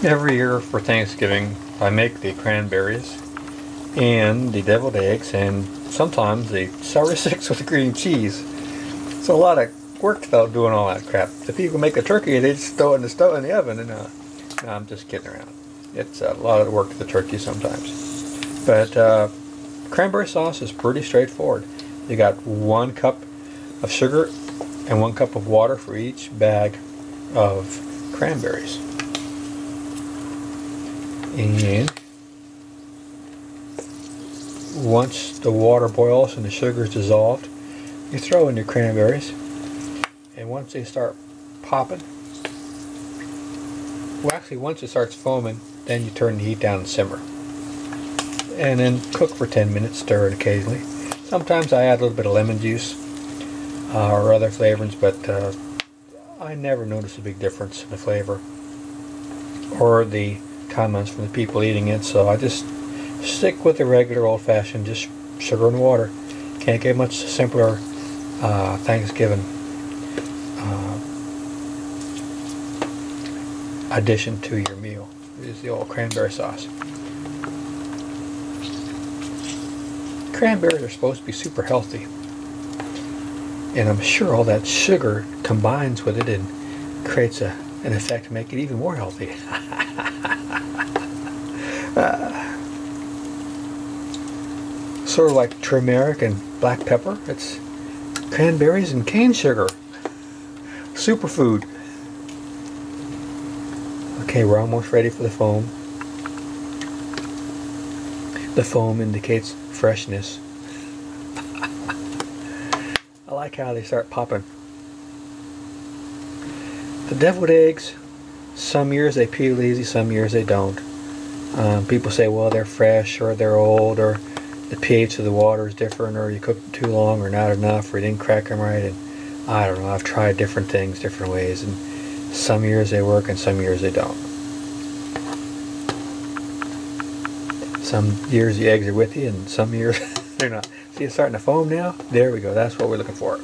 Every year for Thanksgiving, I make the cranberries and the deviled eggs and sometimes the celery sticks with cream cheese. It's a lot of work though doing all that crap. The people make the turkey, they just throw it in the stove in the oven, and no, I'm just kidding around. It's a lot of work to the turkey sometimes. But cranberry sauce is pretty straightforward. You got 1 cup of sugar and 1 cup of water for each bag of cranberries. And once the water boils and the sugar is dissolved, you throw in your cranberries, and once they start popping, well, actually once it starts foaming, then you turn the heat down and simmer, and then cook for 10 minutes, stir it occasionally. Sometimes I add a little bit of lemon juice or other flavorings, but I never notice a big difference in the flavor or the comments from the people eating it, so I just stick with the regular old-fashioned, just sugar and water. Can't get much simpler Thanksgiving addition to your meal is the old cranberry sauce. Cranberries are supposed to be super healthy, and I'm sure all that sugar combines with it and creates an effect to make it even more healthy. Sort of like turmeric and black pepper. It's cranberries and cane sugar. Superfood. Okay, we're almost ready for the foam. The foam indicates freshness. I like how they start popping. The deviled eggs, some years they peel easy, some years they don't. People say, well, they're fresh or they're old, or the pH of the water is different, or you cooked too long or not enough, or you didn't crack them right. And I don't know, I've tried different things different ways, and some years they work and some years they don't. Some years the eggs are with you and some years they're not. See, it's starting to foam now? There we go, that's what we're looking for.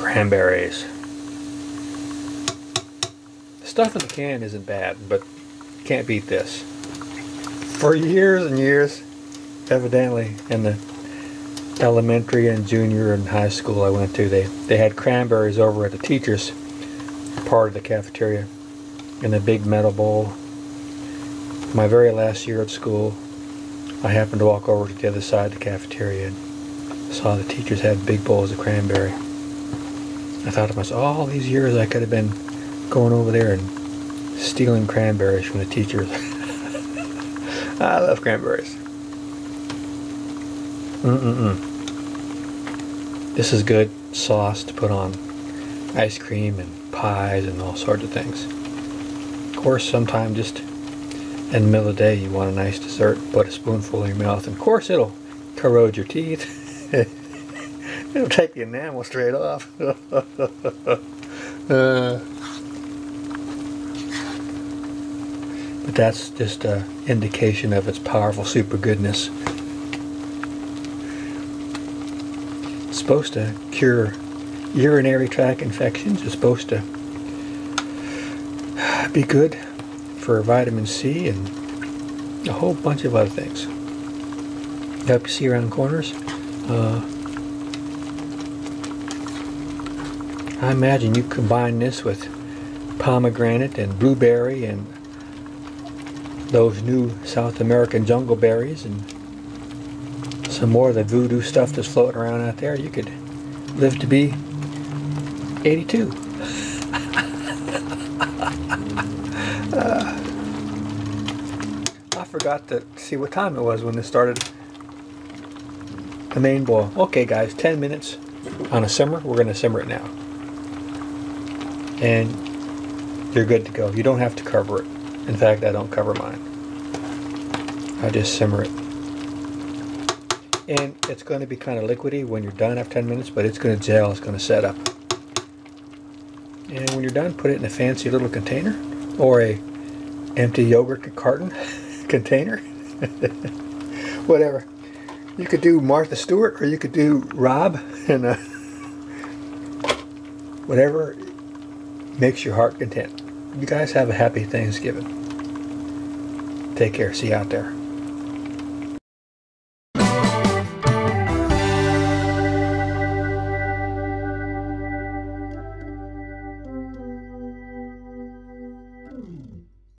Cranberries. The stuff in the can isn't bad, but can't beat this. For years and years, evidently, in the elementary and junior and high school I went to, they had cranberries over at the teachers' part of the cafeteria in a big metal bowl. My very last year at school, I happened to walk over to the other side of the cafeteria and saw the teachers had big bowls of cranberry. I thought to myself, all these years I could have been going over there and stealing cranberries from the teachers. I love cranberries. This is good sauce to put on ice cream and pies and all sorts of things. Of course, sometimes just in the middle of the day you want a nice dessert, put a spoonful in your mouth, and of course it'll corrode your teeth. It'll take the enamel straight off. But that's just an indication of its powerful super goodness. It's supposed to cure urinary tract infections. It's supposed to be good for vitamin C and a whole bunch of other things. Help you see around corners. I imagine you combine this with pomegranate and blueberry and those new South American jungle berries and some more of the voodoo stuff that's floating around out there, you could live to be 82. I forgot to see what time it was when this started. The main boil. Okay guys, 10 minutes on a simmer. We're going to simmer it now. And you're good to go. You don't have to cover it. In fact, I don't cover mine. I just simmer it. And it's going to be kind of liquidy when you're done after 10 minutes, but it's going to gel, it's going to set up. And when you're done, put it in a fancy little container or a empty yogurt carton container. Whatever. You could do Martha Stewart or you could do Robb, and whatever makes your heart content. You guys have a happy Thanksgiving. Take care. See you out there.